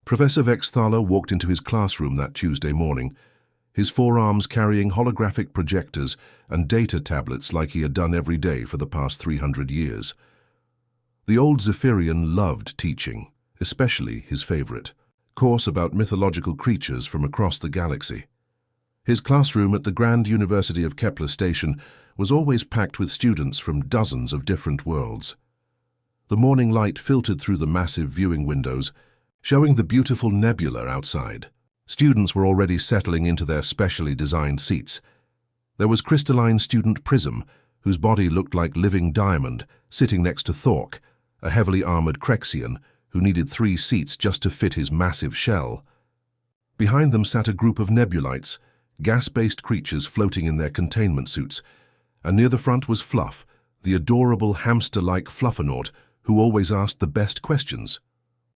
Professor Vexthala walked into his classroom that Tuesday morning, his forearms carrying holographic projectors and data tablets like he had done every day for the past 300 years. The old Zephyrian loved teaching, especially his favorite course about mythological creatures from across the galaxy. His classroom at the Grand University of Kepler Station was always packed with students from dozens of different worlds. The morning light filtered through the massive viewing windows, showing the beautiful nebula outside. Students were already settling into their specially designed seats. There was crystalline student Prism, whose body looked like living diamond, sitting next to Thork, a heavily armored Crexian who needed 3 seats just to fit his massive shell. Behind them sat a group of nebulites, gas-based creatures floating in their containment suits, and near the front was Fluff, the adorable hamster-like Fluffanaut who always asked the best questions.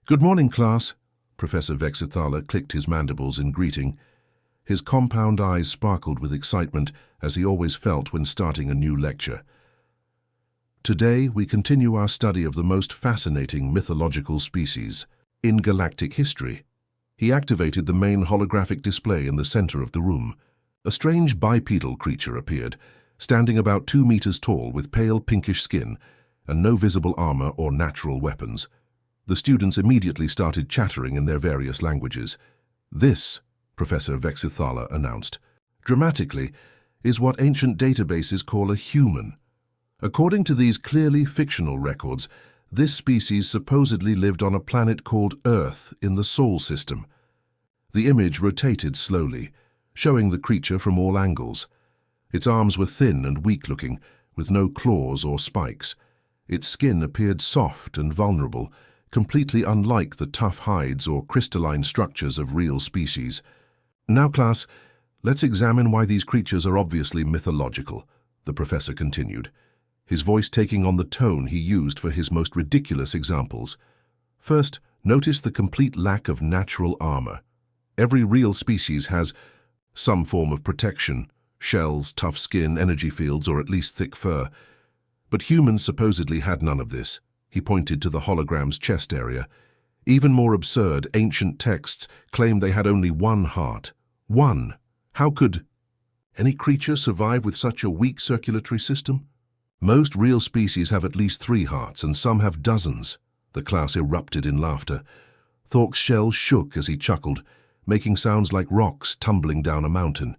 "Good morning, class." Professor Vexthala clicked his mandibles in greeting. His compound eyes sparkled with excitement, as he always felt when starting a new lecture. Today, we continue our study of the most fascinating mythological species in galactic history. He activated the main holographic display in the center of the room. A strange bipedal creature appeared, standing about 2 meters tall with pale pinkish skin and no visible armor or natural weapons. The students immediately started chattering in their various languages. "This," Professor Vexthala announced, "dramatically, is what ancient databases call a human. According to these clearly fictional records, this species supposedly lived on a planet called Earth in the Sol system." The image rotated slowly, showing the creature from all angles. Its arms were thin and weak-looking, with no claws or spikes. Its skin appeared soft and vulnerable, completely unlike the tough hides or crystalline structures of real species. "Now, class, let's examine why these creatures are obviously mythological," the professor continued, his voice taking on the tone he used for his most ridiculous examples. "First, notice the complete lack of natural armor. Every real species has some form of protection, shells, tough skin, energy fields, or at least thick fur. But humans supposedly had none of this." He pointed to the hologram's chest area. Even more absurd, ancient texts claim they had only 1 heart. 1! How could any creature survive with such a weak circulatory system? "Most real species have at least 3 hearts, and some have dozens." The class erupted in laughter. Thork's shell shook as he chuckled, making sounds like rocks tumbling down a mountain.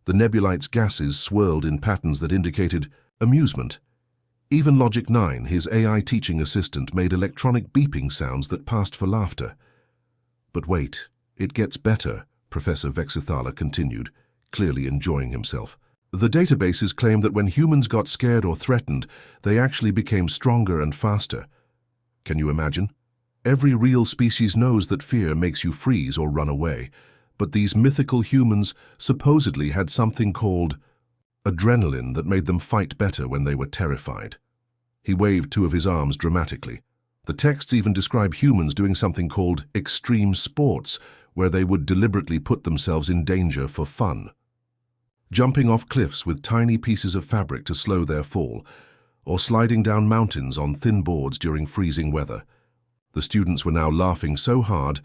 The nebulite's gases swirled in patterns that indicated amusement. Even Logic 9, his AI teaching assistant, made electronic beeping sounds that passed for laughter. "But wait, it gets better," Professor Vexthala continued, clearly enjoying himself. "The databases claim that when humans got scared or threatened, they actually became stronger and faster. Can you imagine? Every real species knows that fear makes you freeze or run away, but these mythical humans supposedly had something called adrenaline that made them fight better when they were terrified." He waved 2 of his arms dramatically. The texts even describe humans doing something called extreme sports, where they would deliberately put themselves in danger for fun. Jumping off cliffs with tiny pieces of fabric to slow their fall, or sliding down mountains on thin boards during freezing weather. The students were now laughing so hard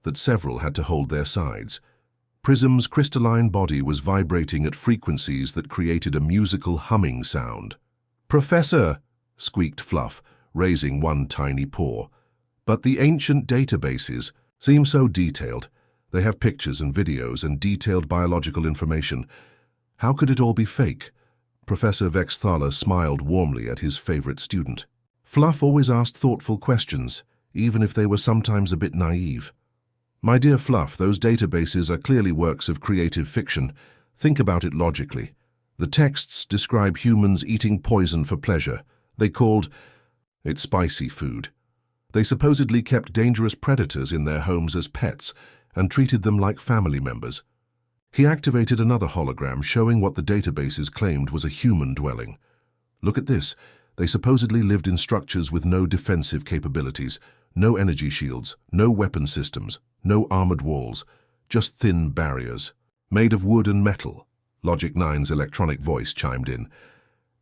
that several had to hold their sides. Prism's crystalline body was vibrating at frequencies that created a musical humming sound. "Professor!" squeaked Fluff, raising 1 tiny paw. "But the ancient databases seem so detailed. They have pictures and videos and detailed biological information. How could it all be fake?" Professor Vexthala smiled warmly at his favorite student. Fluff always asked thoughtful questions, even if they were sometimes a bit naive. "My dear Fluff, those databases are clearly works of creative fiction. Think about it logically. The texts describe humans eating poison for pleasure. They called it spicy food. They supposedly kept dangerous predators in their homes as pets and treated them like family members." He activated another hologram showing what the databases claimed was a human dwelling. "Look at this. They supposedly lived in structures with no defensive capabilities, no energy shields, no weapon systems, no armored walls, just thin barriers, made of wood and metal." Logic 9's electronic voice chimed in.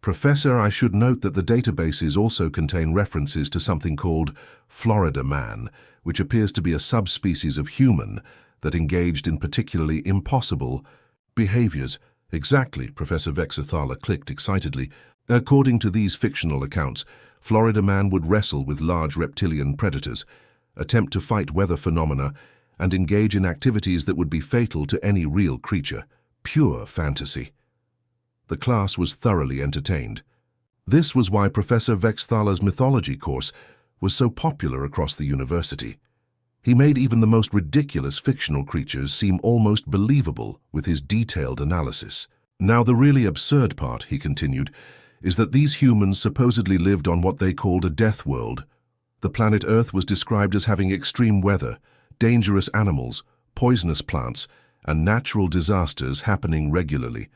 Professor, I should note that the databases also contain references to something called Florida Man, which appears to be a subspecies of human that engaged in particularly impossible behaviors. Exactly, Professor Vexithala clicked excitedly. According to these fictional accounts, Florida Man would wrestle with large reptilian predators, attempt to fight weather phenomena, and engage in activities that would be fatal to any real creature. Pure fantasy. The class was thoroughly entertained. This was why Professor Vexthala's mythology course was so popular across the university. He made even the most ridiculous fictional creatures seem almost believable with his detailed analysis. Now, the really absurd part, he continued, is that these humans supposedly lived on what they called a death world. The planet Earth was described as having extreme weather, dangerous animals, poisonous plants, and natural disasters happening regularly.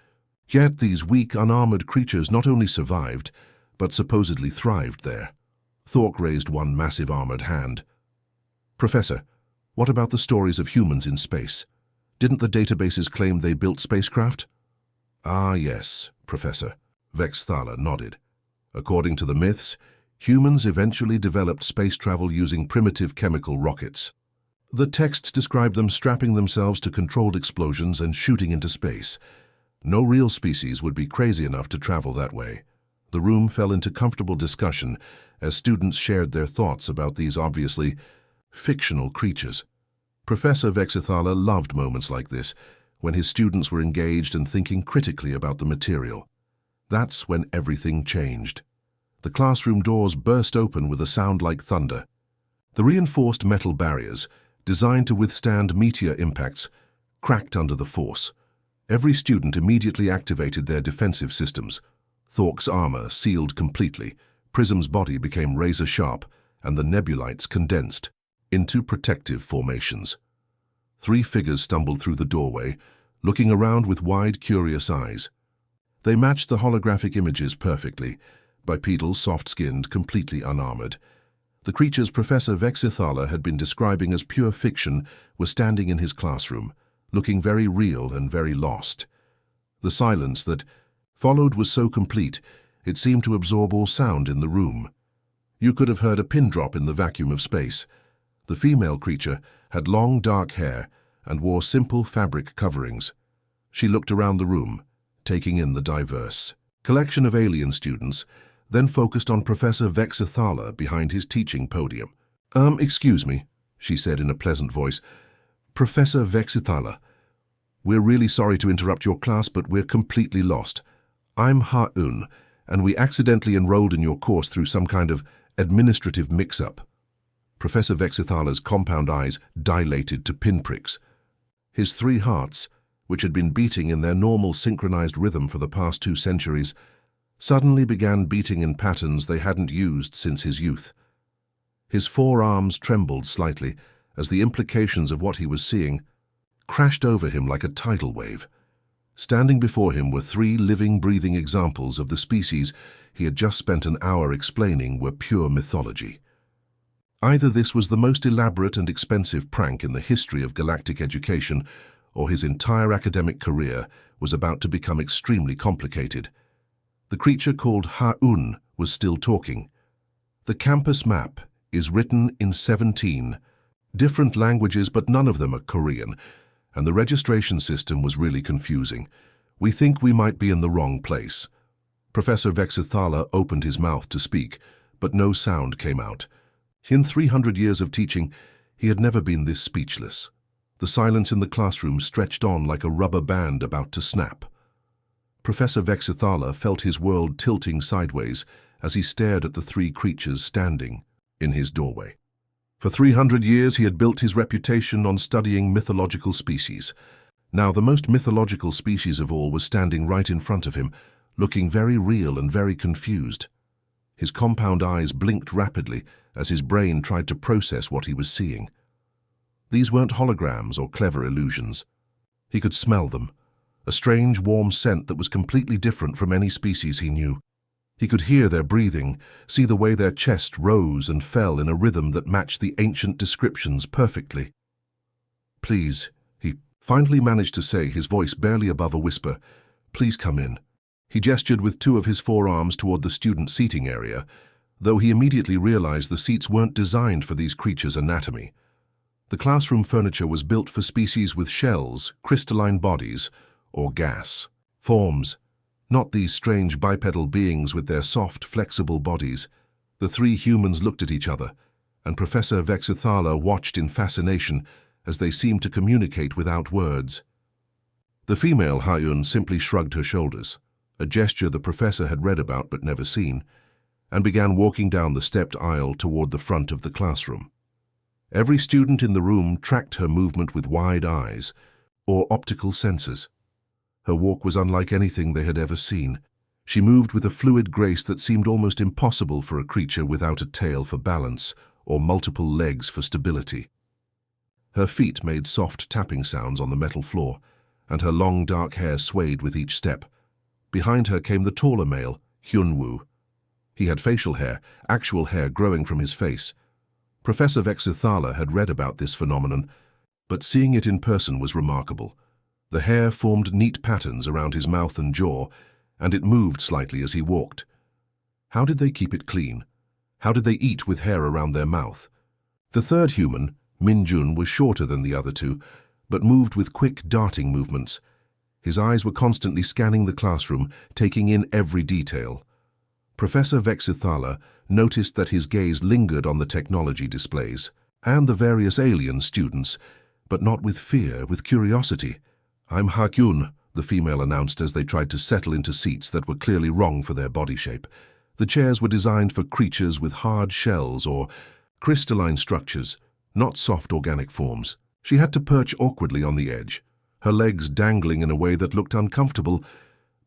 Yet these weak, unarmored creatures not only survived, but supposedly thrived there. Thork raised one massive armored hand. Professor, what about the stories of humans in space? Didn't the databases claim they built spacecraft? Ah, yes, Professor. Vexthala nodded. According to the myths, humans eventually developed space travel using primitive chemical rockets. The texts describe them strapping themselves to controlled explosions and shooting into space. No real species would be crazy enough to travel that way. The room fell into comfortable discussion as students shared their thoughts about these obviously fictional creatures. Professor Vexithala loved moments like this, when his students were engaged and thinking critically about the material. That's when everything changed. The classroom doors burst open with a sound like thunder. The reinforced metal barriers, designed to withstand meteor impacts, cracked under the force. Every student immediately activated their defensive systems. Thork's armor sealed completely, Prism's body became razor-sharp, and the nebulites condensed into protective formations. 3 figures stumbled through the doorway, looking around with wide, curious eyes. They matched the holographic images perfectly, bipedal, soft-skinned, completely unarmored. The creatures Professor Vexithala had been describing as pure fiction were standing in his classroom, looking very real and very lost. The silence that followed was so complete, it seemed to absorb all sound in the room. You could have heard a pin drop in the vacuum of space. The female creature had long, dark hair and wore simple fabric coverings. She looked around the room, taking in the diverse collection of alien students, then focused on Professor Vexithala behind his teaching podium. Excuse me, she said in a pleasant voice. Professor Vexithala, we're really sorry to interrupt your class, but we're completely lost. I'm Ha-Un, and we accidentally enrolled in your course through some kind of administrative mix-up. Professor Vexithala's compound eyes dilated to pinpricks. His 3 hearts, which had been beating in their normal synchronized rhythm for the past 2 centuries, suddenly began beating in patterns they hadn't used since his youth. His 4 arms trembled slightly as the implications of what he was seeing crashed over him like a tidal wave. Standing before him were 3 living, breathing examples of the species he had just spent an hour explaining were pure mythology. Either this was the most elaborate and expensive prank in the history of galactic education, or his entire academic career was about to become extremely complicated. The creature called Ha-Un was still talking. The campus map is written in 17 different languages, but none of them are Korean, and the registration system was really confusing. We think we might be in the wrong place. Professor Vexithala opened his mouth to speak, but no sound came out. In 300 years of teaching, he had never been this speechless. The silence in the classroom stretched on like a rubber band about to snap. Professor Vexithala felt his world tilting sideways as he stared at the 3 creatures standing in his doorway. For 300 years he had built his reputation on studying mythological species. Now the most mythological species of all was standing right in front of him, looking very real and very confused. His compound eyes blinked rapidly as his brain tried to process what he was seeing. These weren't holograms or clever illusions. He could smell them, a strange, warm scent that was completely different from any species he knew. He could hear their breathing, see the way their chest rose and fell in a rhythm that matched the ancient descriptions perfectly. Please, he finally managed to say, his voice barely above a whisper, please come in. He gestured with two of his forearms toward the student seating area, though he immediately realized the seats weren't designed for these creatures' anatomy. The classroom furniture was built for species with shells, crystalline bodies, or gas forms, not these strange bipedal beings with their soft, flexible bodies. The three humans looked at each other, and Professor Vexithala watched in fascination as they seemed to communicate without words. The female Hayun simply shrugged her shoulders, a gesture the professor had read about but never seen, and began walking down the stepped aisle toward the front of the classroom. Every student in the room tracked her movement with wide eyes, or optical sensors. Her walk was unlike anything they had ever seen. She moved with a fluid grace that seemed almost impossible for a creature without a tail for balance or multiple legs for stability. Her feet made soft tapping sounds on the metal floor, and her long dark hair swayed with each step. Behind her came the taller male, Hyunwoo. He had facial hair, actual hair growing from his face. Professor Vexithala had read about this phenomenon, but seeing it in person was remarkable. The hair formed neat patterns around his mouth and jaw, and it moved slightly as he walked. How did they keep it clean? How did they eat with hair around their mouth? The third human, Minjun, was shorter than the other two, but moved with quick, darting movements. His eyes were constantly scanning the classroom, taking in every detail. Professor Vexithala noticed that his gaze lingered on the technology displays and the various alien students, but not with fear, with curiosity. "I'm Hakyun," the female announced as they tried to settle into seats that were clearly wrong for their body shape. The chairs were designed for creatures with hard shells or crystalline structures, not soft organic forms. She had to perch awkwardly on the edge, her legs dangling in a way that looked uncomfortable,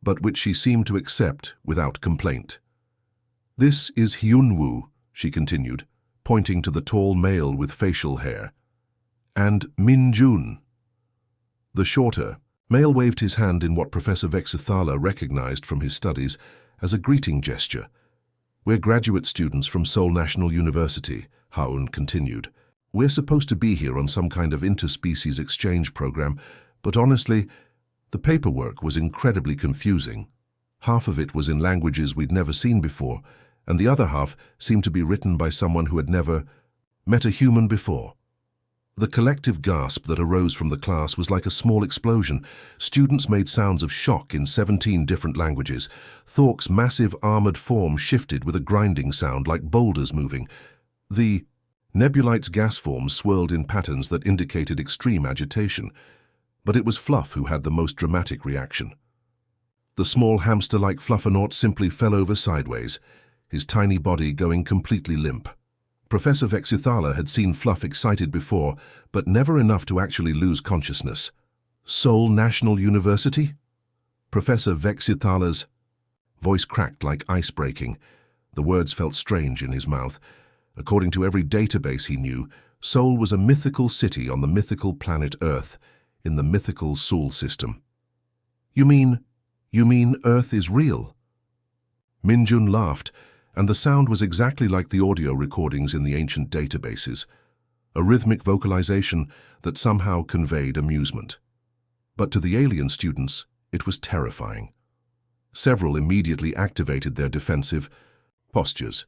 but which she seemed to accept without complaint. "This is Hyunwoo," she continued, pointing to the tall male with facial hair. "And Minjun." The shorter male waved his hand in what Professor Vexithala recognized from his studies as a greeting gesture. "We're graduate students from Seoul National University," Haun continued. "We're supposed to be here on some kind of interspecies exchange program, but honestly, the paperwork was incredibly confusing. Half of it was in languages we'd never seen before, and the other half seemed to be written by someone who had never met a human before." The collective gasp that arose from the class was like a small explosion. Students made sounds of shock in 17 different languages. Thork's massive armored form shifted with a grinding sound like boulders moving. The Nebulite's gas forms swirled in patterns that indicated extreme agitation, but it was Fluff who had the most dramatic reaction. The small hamster-like Fluffernaut simply fell over sideways, his tiny body going completely limp. Professor Vexithala had seen Fluff excited before, but never enough to actually lose consciousness. "Seoul National University?" Professor Vexithala's voice cracked like ice breaking. The words felt strange in his mouth. According to every database he knew, Seoul was a mythical city on the mythical planet Earth, in the mythical Sol system. You mean Earth is real?" Minjun laughed, and the sound was exactly like the audio recordings in the ancient databases, a rhythmic vocalization that somehow conveyed amusement. But to the alien students, it was terrifying. Several immediately activated their defensive postures.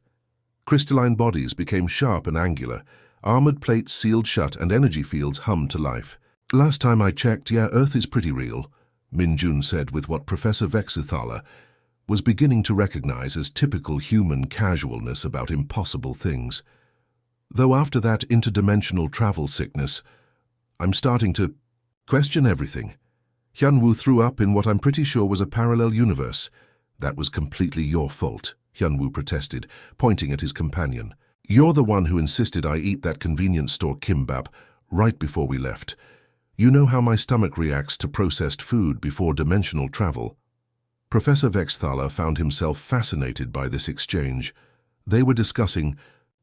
Crystalline bodies became sharp and angular, armored plates sealed shut, and energy fields hummed to life. "Last time I checked, yeah, Earth is pretty real," Minjun said with what Professor Vexithala was beginning to recognize as typical human casualness about impossible things. "Though after that interdimensional travel sickness, I'm starting to question everything. Hyunwoo threw up in what I'm pretty sure was a parallel universe." "That was completely your fault," Hyunwoo protested, pointing at his companion. "You're the one who insisted I eat that convenience store kimbap right before we left. You know how my stomach reacts to processed food before dimensional travel." Professor Vexthala found himself fascinated by this exchange. They were discussing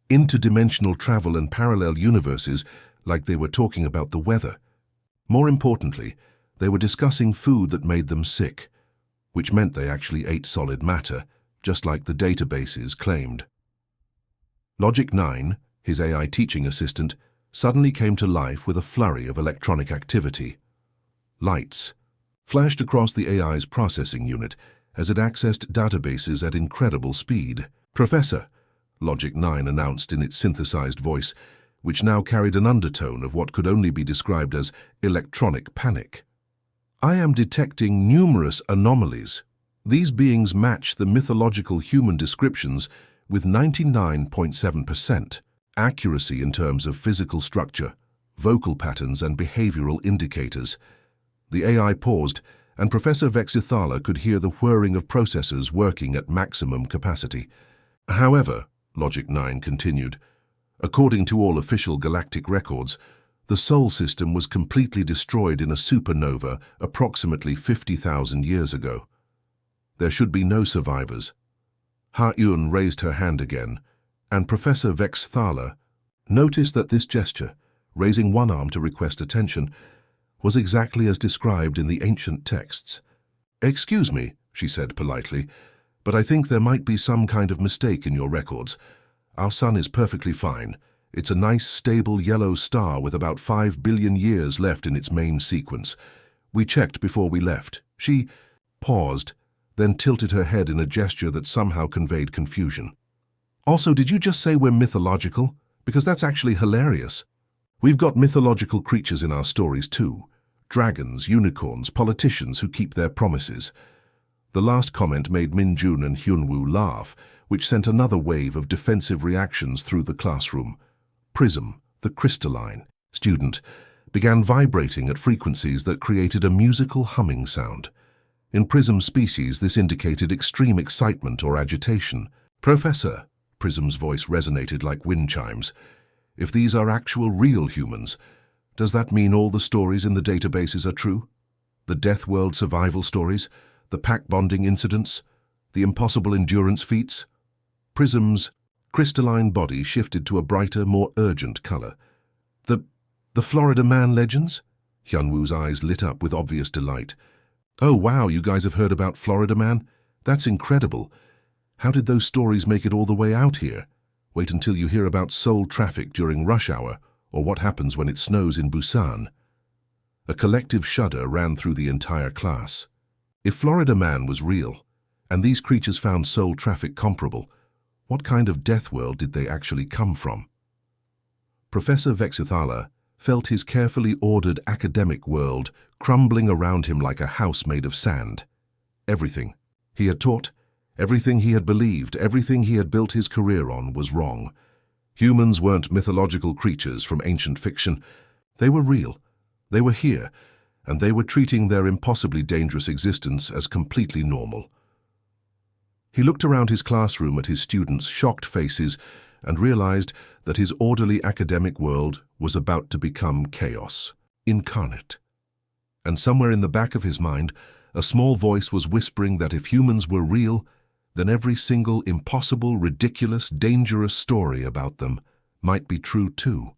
interdimensional travel and parallel universes like they were talking about the weather. More importantly, they were discussing food that made them sick, which meant they actually ate solid matter, just like the databases claimed. Logic 9, his AI teaching assistant, suddenly came to life with a flurry of electronic activity. Lights flashed across the AI's processing unit, as it accessed databases at incredible speed. "Professor," Logic 9 announced in its synthesized voice, which now carried an undertone of what could only be described as electronic panic. "I am detecting numerous anomalies. These beings match the mythological human descriptions with 99.7% accuracy in terms of physical structure, vocal patterns, and behavioral indicators." The AI paused, and Professor Vexithala could hear the whirring of processors working at maximum capacity. "However," Logic 9 continued, "according to all official galactic records, the Sol system was completely destroyed in a supernova approximately 50,000 years ago. There should be no survivors." Ha-Yun raised her hand again, and Professor Vexthala noticed that this gesture, raising one arm to request attention, was exactly as described in the ancient texts. "Excuse me," she said politely, "but I think there might be some kind of mistake in your records. Our sun is perfectly fine. It's a nice, stable yellow star with about 5 billion years left in its main sequence. We checked before we left." She paused, then tilted her head in a gesture that somehow conveyed confusion. "Also, did you just say we're mythological? Because that's actually hilarious. We've got mythological creatures in our stories too. Dragons, unicorns, politicians who keep their promises." The last comment made Minjun and Hyunwoo laugh, which sent another wave of defensive reactions through the classroom. Prism, the crystalline student, began vibrating at frequencies that created a musical humming sound. In Prism's species, this indicated extreme excitement or agitation. "Professor," Prism's voice resonated like wind chimes, "if these are actual real humans, does that mean all the stories in the databases are true? The Death World survival stories, the pack bonding incidents, the impossible endurance feats?" Prism's crystalline body shifted to a brighter, more urgent color. The Florida Man legends?" Hyunwoo's eyes lit up with obvious delight. "Oh wow, you guys have heard about Florida Man? That's incredible. How did those stories make it all the way out here? Wait until you hear about soul traffic during rush hour, or what happens when it snows in Busan." A collective shudder ran through the entire class. If Florida Man was real, and these creatures found soul traffic comparable, what kind of death world did they actually come from? Professor Vexithala felt his carefully ordered academic world crumbling around him like a house made of sand. Everything he had taught, everything he had believed, everything he had built his career on was wrong. Humans weren't mythological creatures from ancient fiction. They were real. They were here, and they were treating their impossibly dangerous existence as completely normal. He looked around his classroom at his students' shocked faces and realized that his orderly academic world was about to become chaos incarnate. And somewhere in the back of his mind, a small voice was whispering that if humans were real, then every single impossible, ridiculous, dangerous story about them might be true too.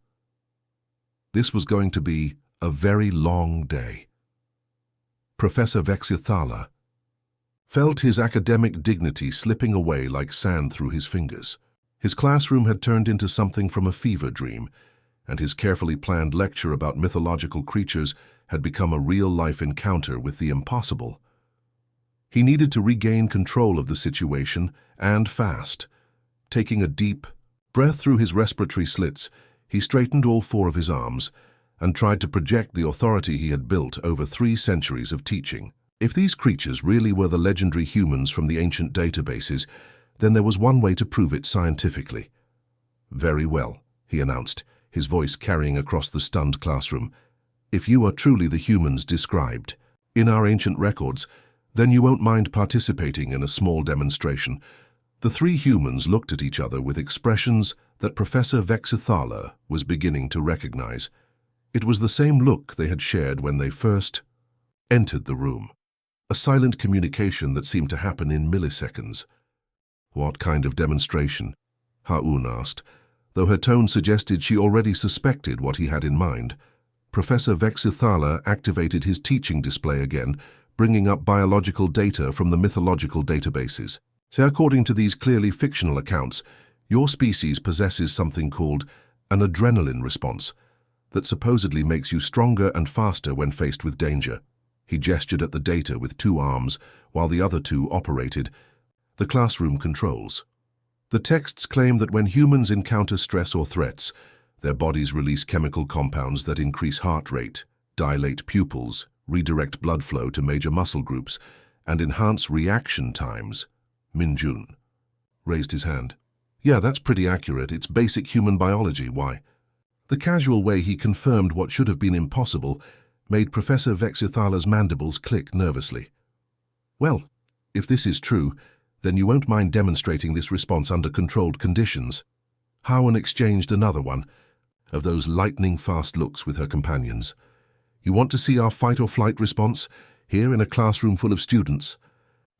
This was going to be a very long day. Professor Vexithala felt his academic dignity slipping away like sand through his fingers. His classroom had turned into something from a fever dream, and his carefully planned lecture about mythological creatures had become a real-life encounter with the impossible. He needed to regain control of the situation, and fast. Taking a deep breath through his respiratory slits, he straightened all 4 of his arms and tried to project the authority he had built over 3 centuries of teaching. If these creatures really were the legendary humans from the ancient databases, then there was one way to prove it scientifically. "Very well," he announced, his voice carrying across the stunned classroom. "If you are truly the humans described in our ancient records, then you won't mind participating in a small demonstration." The 3 humans looked at each other with expressions that Professor Vexithala was beginning to recognize. It was the same look they had shared when they first entered the room. A silent communication that seemed to happen in milliseconds. "What kind of demonstration?" Ha-Un asked, though her tone suggested she already suspected what he had in mind. Professor Vexithala activated his teaching display again, bringing up biological data from the mythological databases. "So according to these clearly fictional accounts, your species possesses something called an adrenaline response that supposedly makes you stronger and faster when faced with danger. He gestured at the data with two arms, while the other two operated the classroom controls. The texts claim that when humans encounter stress or threats, their bodies release chemical compounds that increase heart rate, dilate pupils, redirect blood flow to major muscle groups, and enhance reaction times. Minjun raised his hand. Yeah, that's pretty accurate. It's basic human biology. Why? The casual way he confirmed what should have been impossible made Professor Vexithala's mandibles click nervously. Well, if this is true, then you won't mind demonstrating this response under controlled conditions. Howen exchanged another one of those lightning-fast looks with her companions. You want to see our fight-or-flight response here in a classroom full of students?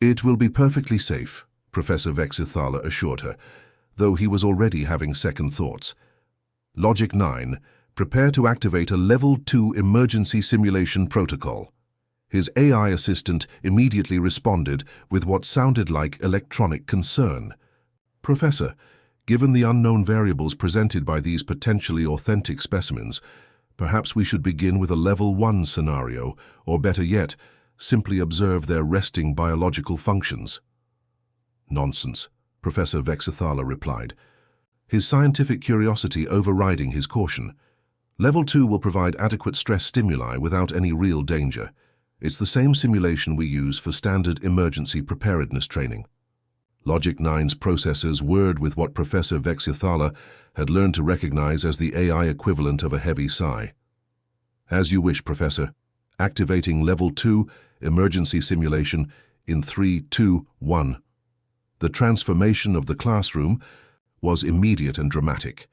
It will be perfectly safe, Professor Vexithala assured her, though he was already having second thoughts. Logic 9, prepare to activate a Level 2 emergency simulation protocol. His AI assistant immediately responded with what sounded like electronic concern. Professor, given the unknown variables presented by these potentially authentic specimens, perhaps we should begin with a Level 1 scenario, or better yet, simply observe their resting biological functions. Nonsense, Professor Vexithala replied, his scientific curiosity overriding his caution. Level 2 will provide adequate stress stimuli without any real danger. It's the same simulation we use for standard emergency preparedness training. Logic 9's processors whirred with what Professor Vexithala had learned to recognize as the AI equivalent of a heavy sigh. As you wish, Professor. Activating Level 2 emergency simulation in 3, 2, 1. The transformation of the classroom was immediate and dramatic.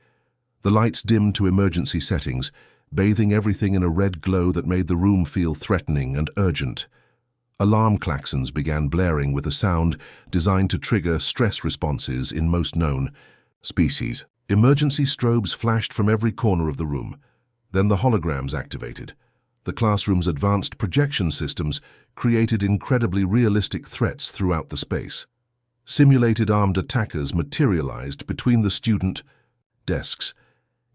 The lights dimmed to emergency settings, bathing everything in a red glow that made the room feel threatening and urgent. Alarm klaxons began blaring with a sound designed to trigger stress responses in most known species. Emergency strobes flashed from every corner of the room. Then the holograms activated. The classroom's advanced projection systems created incredibly realistic threats throughout the space. Simulated armed attackers materialized between the student desks.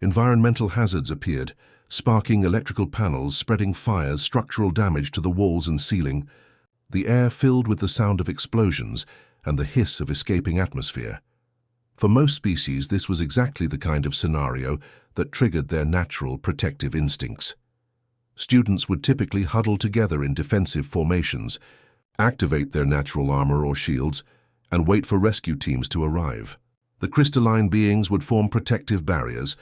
Environmental hazards appeared, sparking electrical panels, spreading fires, structural damage to the walls and ceiling. The air filled with the sound of explosions and the hiss of escaping atmosphere. For most species, this was exactly the kind of scenario that triggered their natural protective instincts. Students would typically huddle together in defensive formations, activate their natural armor or shields, and wait for rescue teams to arrive. The crystalline beings would form protective barriers,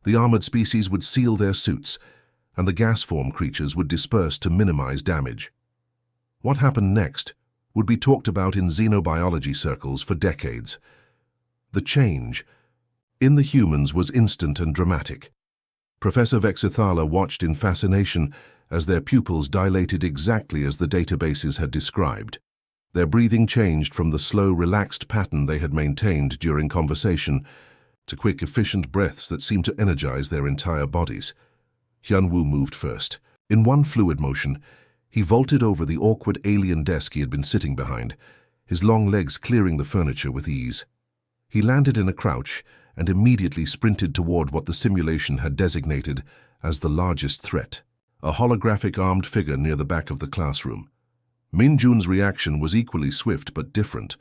the armored species would seal their suits, and the gas-form creatures would disperse to minimize damage. What happened next would be talked about in xenobiology circles for decades. The change in the humans was instant and dramatic. Professor Vexithala watched in fascination as their pupils dilated exactly as the databases had described. Their breathing changed from the slow, relaxed pattern they had maintained during conversation to quick, efficient breaths that seemed to energize their entire bodies. Hyunwoo moved first. In one fluid motion, he vaulted over the awkward alien desk he had been sitting behind, his long legs clearing the furniture with ease. He landed in a crouch and immediately sprinted toward what the simulation had designated as the largest threat, a holographic armed figure near the back of the classroom. Minjun's reaction was equally swift but different.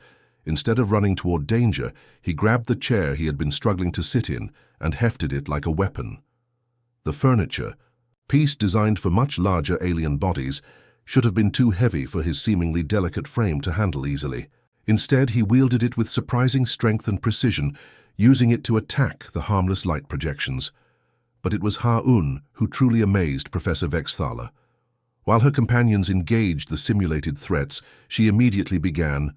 Instead of running toward danger, he grabbed the chair he had been struggling to sit in and hefted it like a weapon. The furniture, piece designed for much larger alien bodies, should have been too heavy for his seemingly delicate frame to handle easily. Instead, he wielded it with surprising strength and precision, using it to attack the harmless light projections. But it was Ha-Un who truly amazed Professor Vexthala. While her companions engaged the simulated threats, she immediately began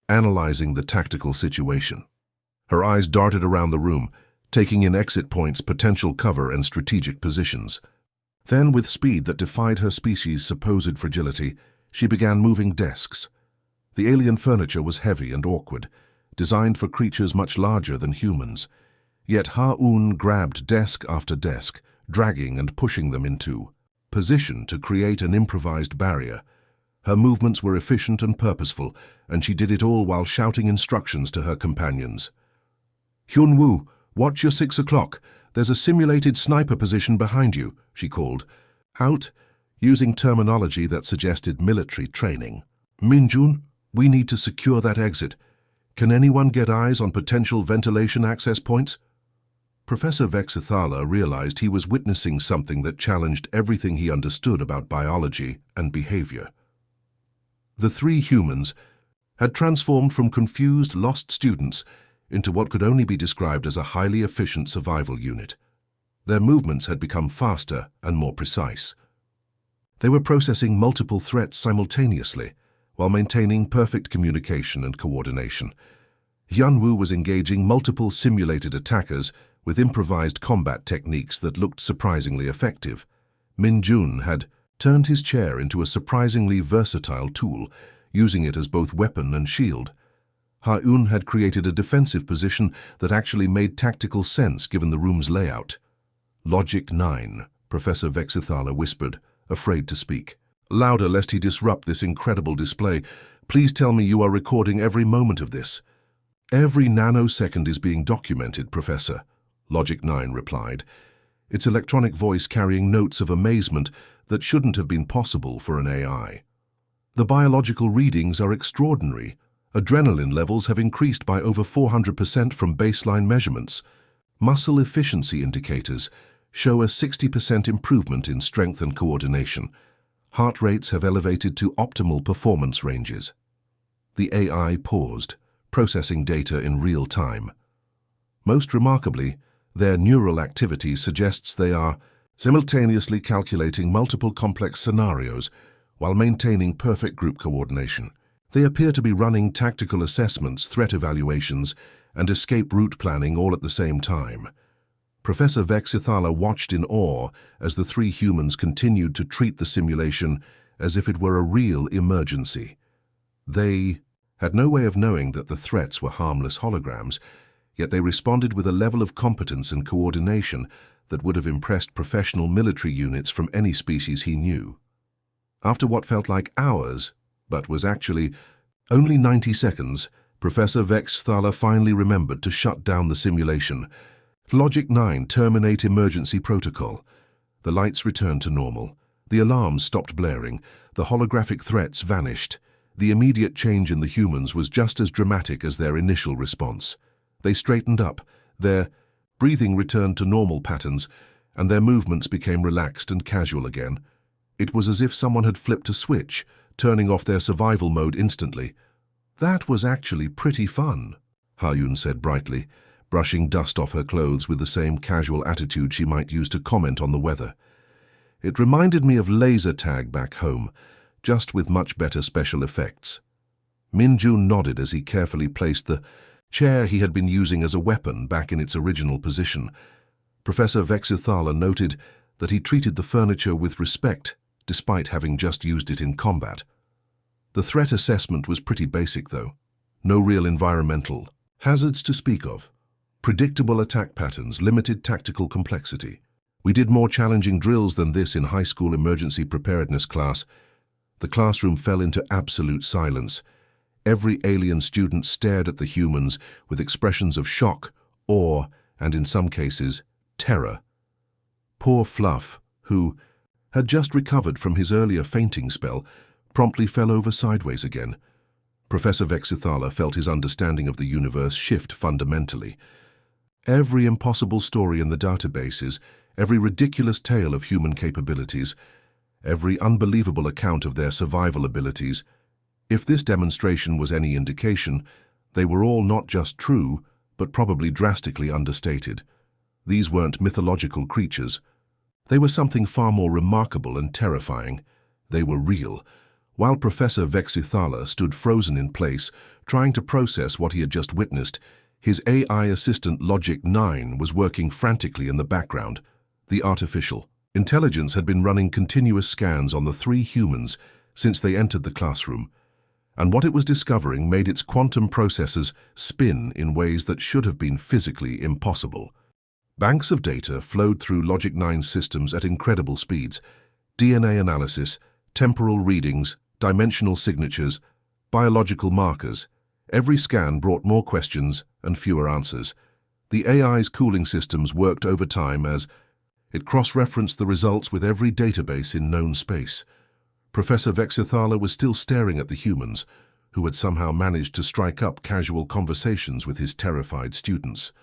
analyzing the tactical situation. Her eyes darted around the room, taking in exit points, potential cover, and strategic positions. Then, with speed that defied her species' supposed fragility, she began moving desks. The alien furniture was heavy and awkward, designed for creatures much larger than humans. Yet Ha-Un grabbed desk after desk, dragging and pushing them into position to create an improvised barrier. Her movements were efficient and purposeful, and she did it all while shouting instructions to her companions. "Hyunwoo, watch your 6 o'clock. There's a simulated sniper position behind you," she called. "Out, using terminology that suggested military training. "Minjun, we need to secure that exit. Can anyone get eyes on potential ventilation access points?" Professor Vexithala realized he was witnessing something that challenged everything he understood about biology and behavior. The three humans had transformed from confused, lost students into what could only be described as a highly efficient survival unit. Their movements had become faster and more precise. They were processing multiple threats simultaneously, while maintaining perfect communication and coordination. Yanwu was engaging multiple simulated attackers with improvised combat techniques that looked surprisingly effective. Minjun had turned his chair into a surprisingly versatile tool, using it as both weapon and shield. Ha-Un had created a defensive position that actually made tactical sense given the room's layout. "Logic 9, Professor Vexithala whispered, afraid to speak. "Louder lest he disrupt this incredible display. Please tell me you are recording every moment of this." "Every nanosecond is being documented, Professor," Logic 9 replied, its electronic voice carrying notes of amazement that shouldn't have been possible for an AI. "The biological readings are extraordinary. Adrenaline levels have increased by over 400% from baseline measurements. Muscle efficiency indicators show a 60% improvement in strength and coordination. Heart rates have elevated to optimal performance ranges." The AI paused, processing data in real time. Most remarkably, their neural activity suggests they are simultaneously calculating multiple complex scenarios while maintaining perfect group coordination. They appear to be running tactical assessments, threat evaluations, and escape route planning all at the same time. Professor Vexithala watched in awe as the three humans continued to treat the simulation as if it were a real emergency. They had no way of knowing that the threats were harmless holograms, yet they responded with a level of competence and coordination that would have impressed professional military units from any species he knew. After what felt like hours, but was actually only 90 seconds, Professor Vexithala finally remembered to shut down the simulation. "Logic 9, terminate emergency protocol." The lights returned to normal. The alarms stopped blaring. The holographic threats vanished. The immediate change in the humans was just as dramatic as their initial response. They straightened up, their breathing returned to normal patterns, and their movements became relaxed and casual again. It was as if someone had flipped a switch, turning off their survival mode instantly. "That was actually pretty fun," Ha-Un said brightly, brushing dust off her clothes with the same casual attitude she might use to comment on the weather. "It reminded me of laser tag back home, just with much better special effects." Minjun nodded as he carefully placed the chair he had been using as a weapon back in its original position. Professor Vexithala noted that he treated the furniture with respect, despite having just used it in combat. The threat assessment was pretty basic, though. No real environmental hazards to speak of. Predictable attack patterns, limited tactical complexity. We did more challenging drills than this in high school emergency preparedness class. The classroom fell into absolute silence. Every alien student stared at the humans with expressions of shock, awe, and in some cases, terror. Poor Fluff, who had just recovered from his earlier fainting spell, promptly fell over sideways again. Professor Vexithala felt his understanding of the universe shift fundamentally. Every impossible story in the databases, every ridiculous tale of human capabilities, every unbelievable account of their survival abilities, if this demonstration was any indication, they were all not just true, but probably drastically understated. These weren't mythological creatures. They were something far more remarkable and terrifying. They were real. While Professor Vexithala stood frozen in place, trying to process what he had just witnessed, his AI assistant Logic 9 was working frantically in the background. The artificial intelligence had been running continuous scans on the three humans since they entered the classroom, and what it was discovering made its quantum processors spin in ways that should have been physically impossible. Banks of data flowed through Logic 9's systems at incredible speeds. DNA analysis, temporal readings, dimensional signatures, biological markers. Every scan brought more questions and fewer answers. The AI's cooling systems worked overtime as It cross-referenced the results with every database in known space. Professor Vexithala was still staring at the humans, who had somehow managed to strike up casual conversations with his terrified students.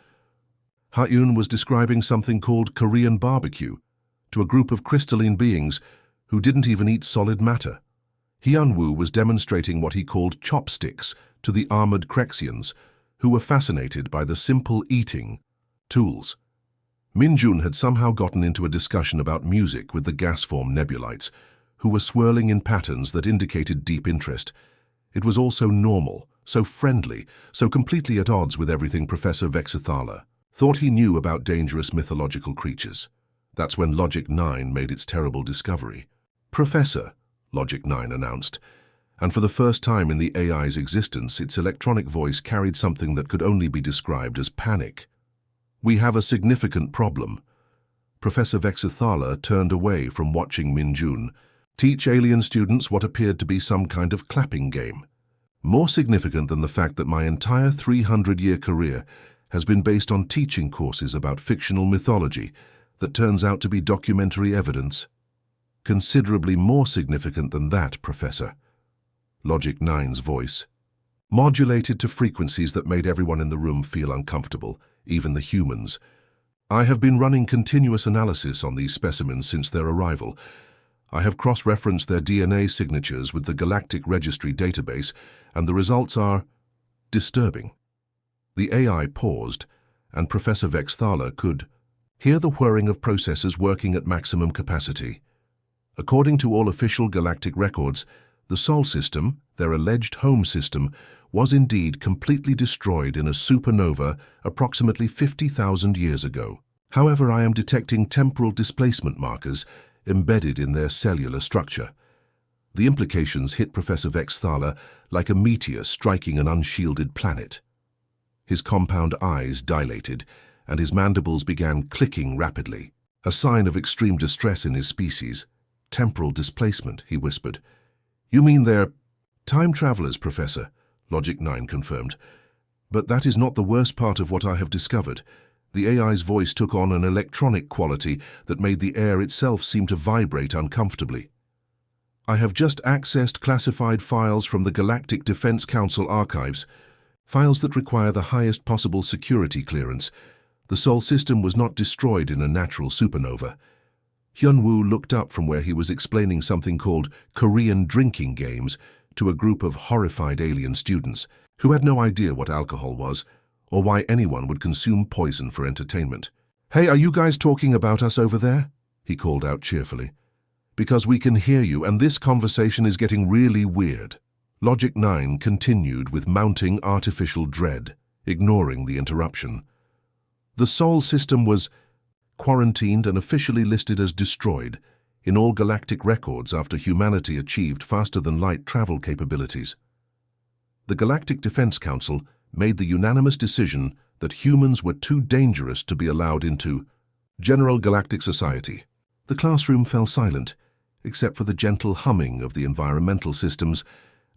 Hayun was describing something called Korean barbecue to a group of crystalline beings who didn't even eat solid matter. Hyunwoo was demonstrating what he called chopsticks to the armored Krexians, who were fascinated by the simple eating tools. Minjun had somehow gotten into a discussion about music with the gas-form nebulites, who were swirling in patterns that indicated deep interest. It was all so normal, so friendly, so completely at odds with everything Professor Vexithala thought he knew about dangerous mythological creatures. That's when Logic 9 made its terrible discovery. "Professor," Logic 9 announced, and for the first time in the AI's existence, its electronic voice carried something that could only be described as panic. "We have a significant problem." Professor Vexithala turned away from watching Minjun teach alien students what appeared to be some kind of clapping game. More significant than the fact that my entire 300-year career has been based on teaching courses about fictional mythology that turns out to be documentary evidence. Considerably more significant than that, Professor. Logic 9's voice modulated to frequencies that made everyone in the room feel uncomfortable, even the humans. "I have been running continuous analysis on these specimens since their arrival. I have cross-referenced their DNA signatures with the Galactic Registry database, and the results are disturbing." The AI paused, and Professor Vexthala could hear the whirring of processors working at maximum capacity. According to all official galactic records, the Sol system, their alleged home system, was indeed completely destroyed in a supernova approximately 50,000 years ago. However, I am detecting temporal displacement markers embedded in their cellular structure. The implications hit Professor Vexthala like a meteor striking an unshielded planet. His compound eyes dilated, and his mandibles began clicking rapidly, a sign of extreme distress in his species. "Temporal displacement," he whispered. "You mean they're time travelers, Professor," Logic 9 confirmed. "But that is not the worst part of what I have discovered." The AI's voice took on an electronic quality that made the air itself seem to vibrate uncomfortably. "I have just accessed classified files from the Galactic Defense Council archives, files that require the highest possible security clearance. The Sol system was not destroyed in a natural supernova." Hyunwoo looked up from where he was explaining something called Korean drinking games to a group of horrified alien students who had no idea what alcohol was or why anyone would consume poison for entertainment. "Hey, are you guys talking about us over there?" he called out cheerfully. "Because we can hear you, and this conversation is getting really weird." Logic 9 continued with mounting artificial dread, ignoring the interruption. "The Sol system was quarantined and officially listed as destroyed in all galactic records after humanity achieved faster-than-light travel capabilities. The Galactic Defense Council made the unanimous decision that humans were too dangerous to be allowed into General Galactic Society." The classroom fell silent, except for the gentle humming of the environmental systems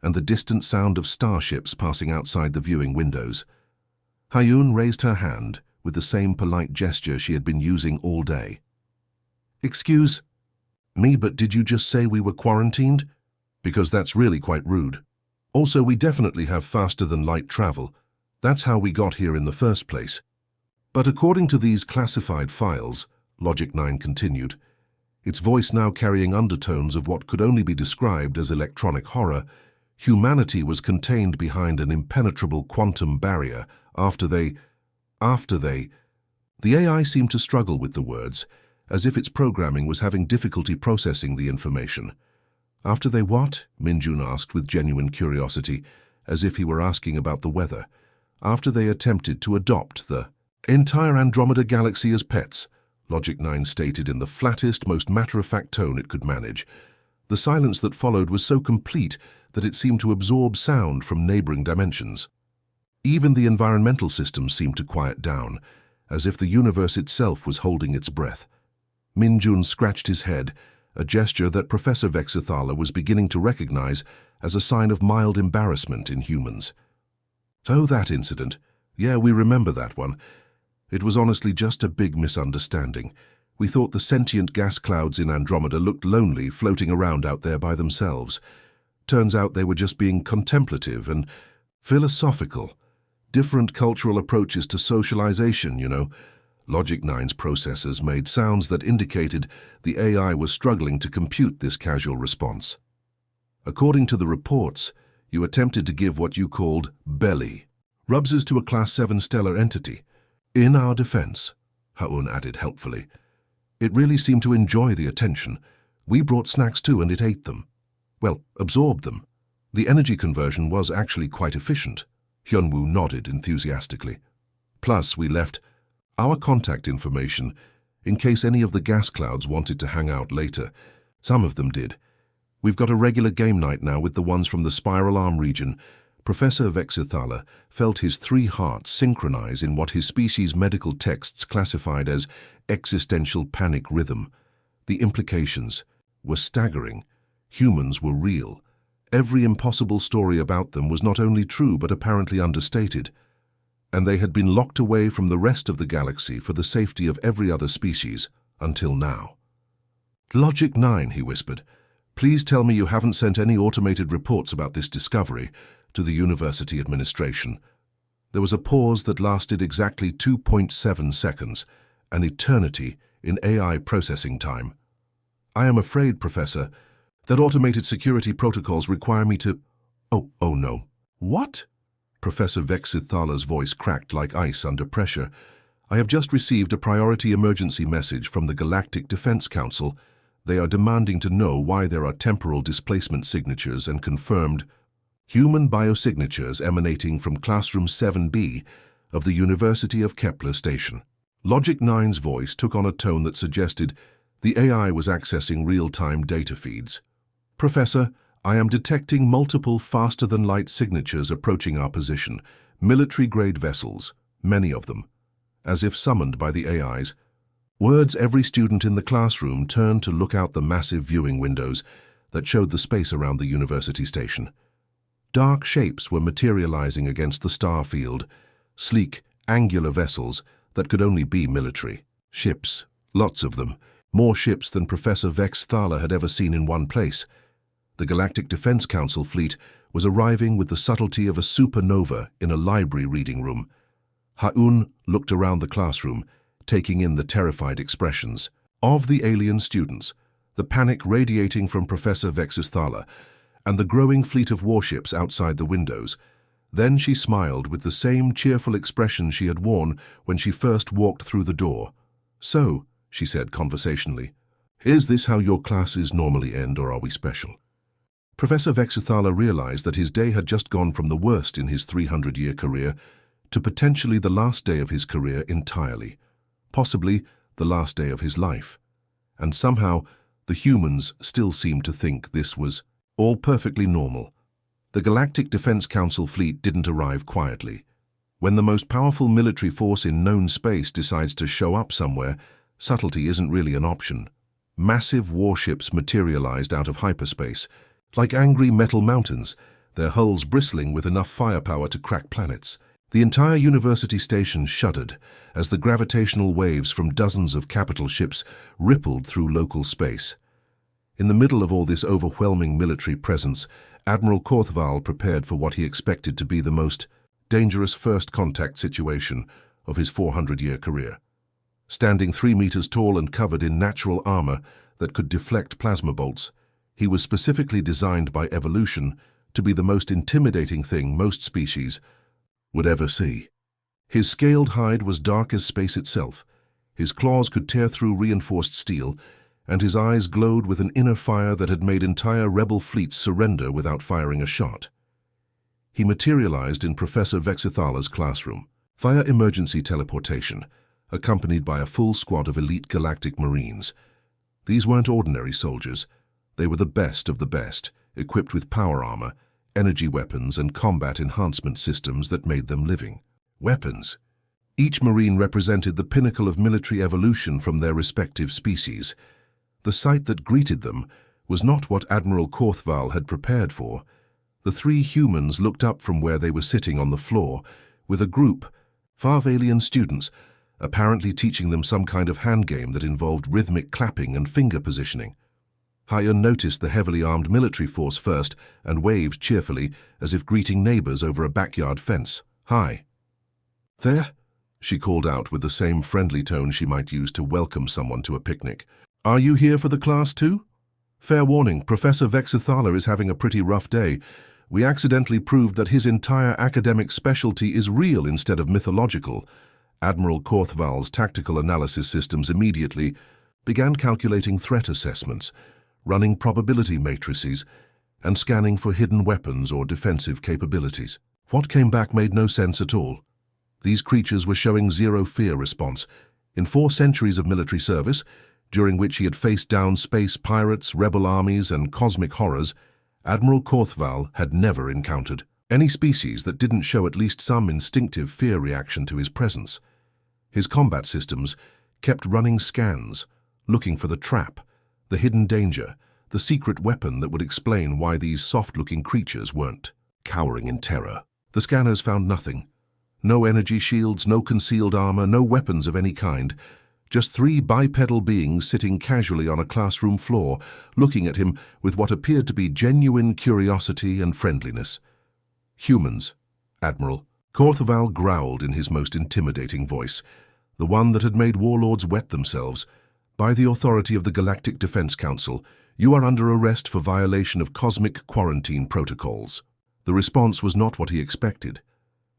and the distant sound of starships passing outside the viewing windows. Hayun raised her hand with the same polite gesture she had been using all day. "Excuse me, but did you just say we were quarantined? Because that's really quite rude. Also, we definitely have faster-than-light travel. That's how we got here in the first place. But according to these classified files," Logic 9 continued, its voice now carrying undertones of what could only be described as electronic horror, humanity was contained behind an impenetrable quantum barrier after they... The AI seemed to struggle with the words, as if its programming was having difficulty processing the information. "After they what?" Minjun asked with genuine curiosity, as if he were asking about the weather. "After they attempted to adopt the entire Andromeda galaxy as pets," Logic 9 stated in the flattest, most matter-of-fact tone it could manage. The silence that followed was so complete that it seemed to absorb sound from neighboring dimensions. Even the environmental systems seemed to quiet down, as if the universe itself was holding its breath. Minjun scratched his head, a gesture that Professor Vexithala was beginning to recognize as a sign of mild embarrassment in humans. "Oh, that incident. Yeah, we remember that one. It was honestly just a big misunderstanding. We thought the sentient gas clouds in Andromeda looked lonely, floating around out there by themselves. Turns out they were just being contemplative and philosophical. Different cultural approaches to socialization, you know. Logic 9's processors made sounds that indicated the AI was struggling to compute this casual response. According to the reports, you attempted to give what you called belly rubs to a Class 7 stellar entity. In our defense, Haun added helpfully, it really seemed to enjoy the attention. We brought snacks too and it ate them. Well, absorbed them. The energy conversion was actually quite efficient. Hyunwoo nodded enthusiastically. Plus, we left our contact information in case any of the gas clouds wanted to hang out later. Some of them did. We've got a regular game night now with the ones from the Spiral Arm region. Professor Vexithala felt his 3 hearts synchronize in what his species' medical texts classified as existential panic rhythm. The implications were staggering. Humans were real. Every impossible story about them was not only true but apparently understated. And they had been locked away from the rest of the galaxy for the safety of every other species until now. Logic 9, he whispered. Please tell me you haven't sent any automated reports about this discovery to the university administration. There was a pause that lasted exactly 2.7 seconds, an eternity in AI processing time. I am afraid, Professor, that automated security protocols require me to... Oh no. What? Professor Vexithala's voice cracked like ice under pressure. I have just received a priority emergency message from the Galactic Defense Council. They are demanding to know why there are temporal displacement signatures and confirmed human biosignatures emanating from Classroom 7B of the University of Kepler Station. Logic 9's voice took on a tone that suggested the AI was accessing real-time data feeds. Professor, I am detecting multiple faster-than-light signatures approaching our position, military-grade vessels, many of them, as if summoned by the AIs. Words every student in the classroom turned to look out the massive viewing windows that showed the space around the university station. Dark shapes were materializing against the star field, sleek, angular vessels that could only be military. Ships, lots of them, more ships than Professor Vexthala had ever seen in one place. The Galactic Defense Council fleet was arriving with the subtlety of a supernova in a library reading room. Haun looked around the classroom, taking in the terrified expressions of the alien students, the panic radiating from Professor Vexthala, and the growing fleet of warships outside the windows. Then she smiled with the same cheerful expression she had worn when she first walked through the door. So, she said conversationally, is this how your classes normally end, or are we special? Professor Vexithala realized that his day had just gone from the worst in his 300-year career to potentially the last day of his career entirely, possibly the last day of his life. And somehow, the humans still seemed to think this was all perfectly normal. The Galactic Defense Council fleet didn't arrive quietly. When the most powerful military force in known space decides to show up somewhere, subtlety isn't really an option. Massive warships materialized out of hyperspace, like angry metal mountains, their hulls bristling with enough firepower to crack planets. The entire university station shuddered as the gravitational waves from dozens of capital ships rippled through local space. In the middle of all this overwhelming military presence, Admiral Korthval prepared for what he expected to be the most dangerous first contact situation of his 400-year career. Standing 3 meters tall and covered in natural armor that could deflect plasma bolts, he was specifically designed by evolution to be the most intimidating thing most species would ever see. His scaled hide was dark as space itself. His claws could tear through reinforced steel, and his eyes glowed with an inner fire that had made entire rebel fleets surrender without firing a shot. He materialized in Professor Vexithala's classroom via emergency teleportation, accompanied by a full squad of elite galactic marines. These weren't ordinary soldiers. They were the best of the best, equipped with power armor, energy weapons, and combat enhancement systems that made them living weapons. Each marine represented the pinnacle of military evolution from their respective species. The sight that greeted them was not what Admiral Korthval had prepared for. The 3 humans looked up from where they were sitting on the floor with a group, 5 alien students, apparently teaching them some kind of hand game that involved rhythmic clapping and finger positioning. Ha-Yun noticed the heavily armed military force first and waved cheerfully as if greeting neighbors over a backyard fence. "Hi." "There?" she called out with the same friendly tone she might use to welcome someone to a picnic. "Are you here for the class too? Fair warning, Professor Vexithala is having a pretty rough day. We accidentally proved that his entire academic specialty is real instead of mythological." Admiral Korthval's tactical analysis systems immediately began calculating threat assessments, running probability matrices, and scanning for hidden weapons or defensive capabilities. What came back made no sense at all. These creatures were showing zero fear response. In 4 centuries of military service, during which he had faced down space pirates, rebel armies, and cosmic horrors, Admiral Korthval had never encountered any species that didn't show at least some instinctive fear reaction to his presence. His combat systems kept running scans, looking for the trap, the hidden danger, the secret weapon that would explain why these soft-looking creatures weren't cowering in terror. The scanners found nothing. No energy shields, no concealed armor, no weapons of any kind. Just 3 bipedal beings sitting casually on a classroom floor, looking at him with what appeared to be genuine curiosity and friendliness. "Humans, Admiral." Korthval growled in his most intimidating voice, the one that had made warlords wet themselves. "By the authority of the Galactic Defense Council, you are under arrest for violation of cosmic quarantine protocols." The response was not what he expected.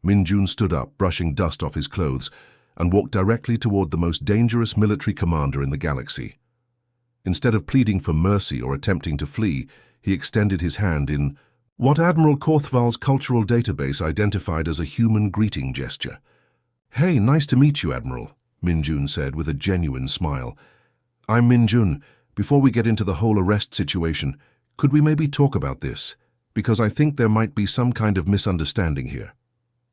Min-Jun stood up, brushing dust off his clothes, and walked directly toward the most dangerous military commander in the galaxy. Instead of pleading for mercy or attempting to flee, he extended his hand in what Admiral Korthval's cultural database identified as a human greeting gesture. "Hey, nice to meet you, Admiral," Min-Jun said with a genuine smile. "I'm Min-Jun. Before we get into the whole arrest situation, could we maybe talk about this? Because I think there might be some kind of misunderstanding here."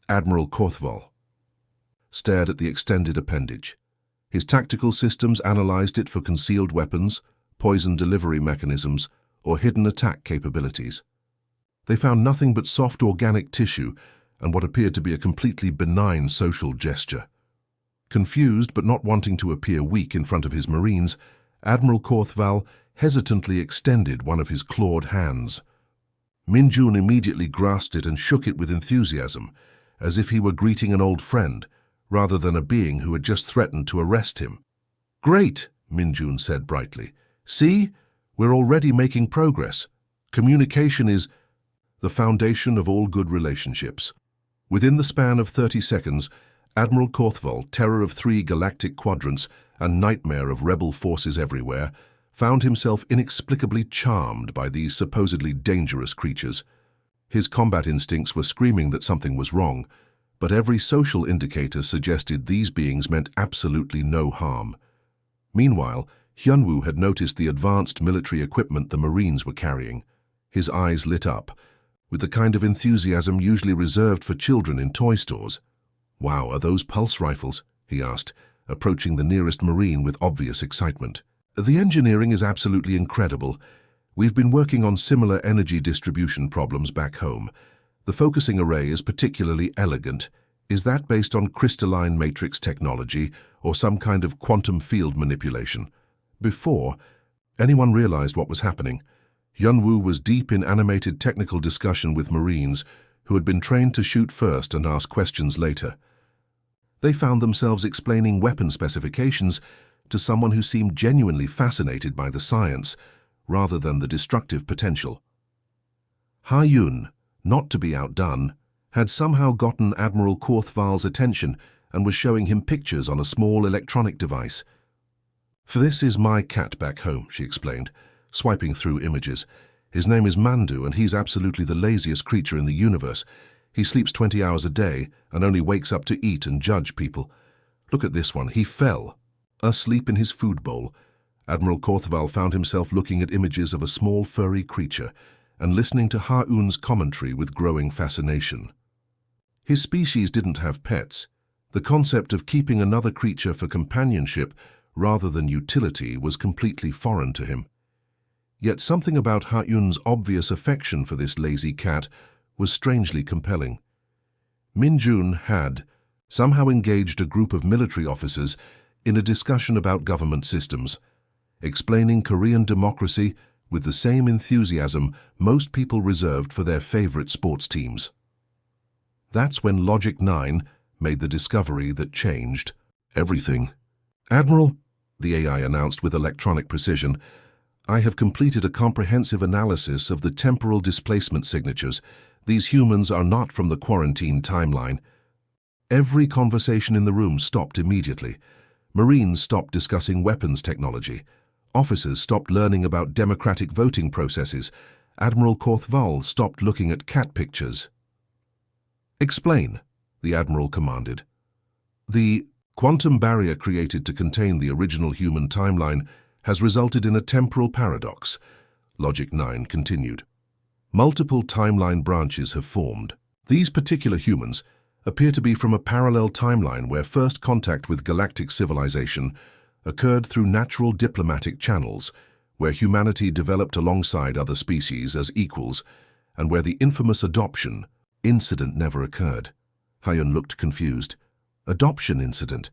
Admiral Korthval stared at the extended appendage. His tactical systems analyzed it for concealed weapons, poison delivery mechanisms, or hidden attack capabilities. They found nothing but soft organic tissue and what appeared to be a completely benign social gesture. Confused but not wanting to appear weak in front of his Marines, Admiral Korthval hesitantly extended one of his clawed hands. Min-Jun immediately grasped it and shook it with enthusiasm, as if he were greeting an old friend, rather than a being who had just threatened to arrest him. "Great," Min-Jun said brightly. "See? We're already making progress. Communication is the foundation of all good relationships." Within the span of 30 seconds, Admiral Korthval, terror of 3 galactic quadrants and nightmare of rebel forces everywhere, found himself inexplicably charmed by these supposedly dangerous creatures. His combat instincts were screaming that something was wrong, but every social indicator suggested these beings meant absolutely no harm. Meanwhile, Hyunwoo had noticed the advanced military equipment the Marines were carrying. His eyes lit up, with the kind of enthusiasm usually reserved for children in toy stores. "Wow, are those pulse rifles?" he asked, approaching the nearest Marine with obvious excitement. "The engineering is absolutely incredible. We've been working on similar energy distribution problems back home. The focusing array is particularly elegant. Is that based on crystalline matrix technology or some kind of quantum field manipulation?" Before anyone realized what was happening, Hyunwoo was deep in animated technical discussion with Marines who had been trained to shoot first and ask questions later. They found themselves explaining weapon specifications to someone who seemed genuinely fascinated by the science rather than the destructive potential. Ha-Yun, not to be outdone, had somehow gotten Admiral Korthval's attention and was showing him pictures on a small electronic device. "For this is my cat back home," she explained, swiping through images. "His name is Mandu, and he's absolutely the laziest creature in the universe. He sleeps 20 hours a day and only wakes up to eat and judge people. Look at this one. He fell, asleep in his food bowl." Admiral Korthval found himself looking at images of a small furry creature and listening to Ha-Yun's commentary with growing fascination. His species didn't have pets. The concept of keeping another creature for companionship rather than utility was completely foreign to him. Yet something about Ha-Yun's obvious affection for this lazy cat was strangely compelling. Min-Jun had, somehow engaged a group of military officers in a discussion about government systems, explaining Korean democracy with the same enthusiasm most people reserved for their favorite sports teams. That's when Logic 9 made the discovery that changed everything. "Admiral," the AI announced with electronic precision, "I have completed a comprehensive analysis of the temporal displacement signatures. These humans are not from the quarantine timeline." Every conversation in the room stopped immediately. Marines stopped discussing weapons technology. Officers stopped learning about democratic voting processes. Admiral Korthval stopped looking at cat pictures. "Explain," the Admiral commanded. "The quantum barrier created to contain the original human timeline has resulted in a temporal paradox," Logic 9 continued. "Multiple timeline branches have formed. These particular humans appear to be from a parallel timeline where first contact with galactic civilization occurred through natural diplomatic channels, where humanity developed alongside other species as equals, and where the infamous adoption incident never occurred." Hyun looked confused. "Adoption incident?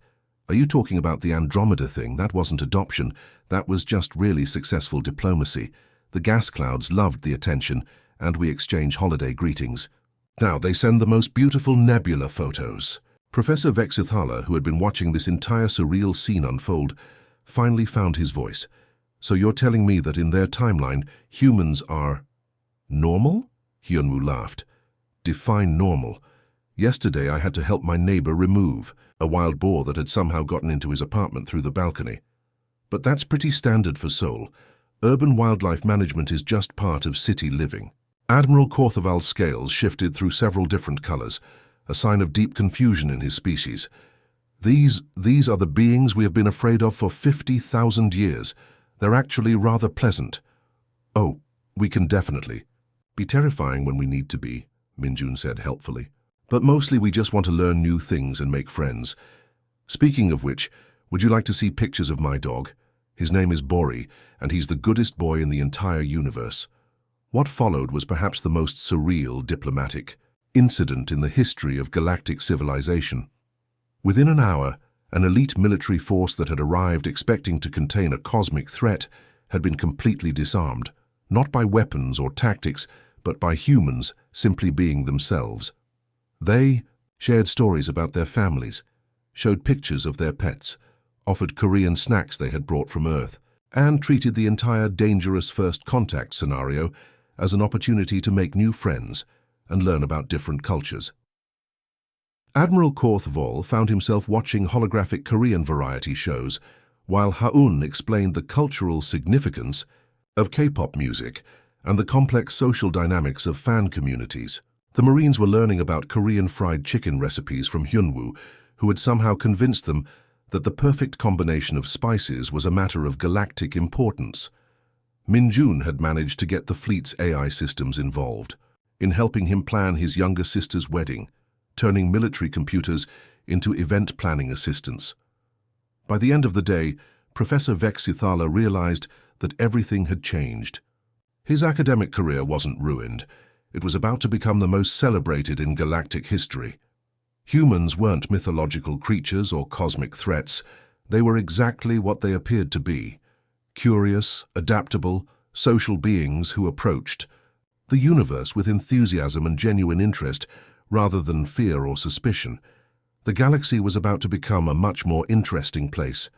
Are you talking about the Andromeda thing? That wasn't adoption. That was just really successful diplomacy. The gas clouds loved the attention, and we exchanged holiday greetings. Now they send the most beautiful nebula photos." Professor Vexithala, who had been watching this entire surreal scene unfold, finally found his voice. "So you're telling me that in their timeline, humans are normal?" Hyunwoo laughed. "Define normal. Yesterday I had to help my neighbor remove a wild boar that had somehow gotten into his apartment through the balcony. But that's pretty standard for Seoul. Urban wildlife management is just part of city living." Admiral Korthaval's scales shifted through several different colors, a sign of deep confusion in his species. These are the beings we have been afraid of for 50,000 years. They're actually rather pleasant." "Oh, we can definitely be terrifying when we need to be," Minjun said helpfully. "But mostly we just want to learn new things and make friends. Speaking of which, would you like to see pictures of my dog? His name is Bori, and he's the goodest boy in the entire universe." What followed was perhaps the most surreal diplomatic incident in the history of galactic civilization. Within an hour, an elite military force that had arrived expecting to contain a cosmic threat had been completely disarmed, not by weapons or tactics, but by humans simply being themselves. They shared stories about their families, showed pictures of their pets, offered Korean snacks they had brought from Earth, and treated the entire dangerous first contact scenario as an opportunity to make new friends and learn about different cultures. Admiral Korthval found himself watching holographic Korean variety shows, while Haun explained the cultural significance of K-pop music and the complex social dynamics of fan communities. The Marines were learning about Korean fried chicken recipes from Hyunwoo, who had somehow convinced them that the perfect combination of spices was a matter of galactic importance. Minjun had managed to get the fleet's AI systems involved in helping him plan his younger sister's wedding, turning military computers into event planning assistants. By the end of the day, Professor Vexithala realized that everything had changed. His academic career wasn't ruined. It was about to become the most celebrated in galactic history. Humans weren't mythological creatures or cosmic threats. They were exactly what they appeared to be: curious, adaptable, social beings who approached the universe with enthusiasm and genuine interest rather than fear or suspicion. The galaxy was about to become a much more interesting place.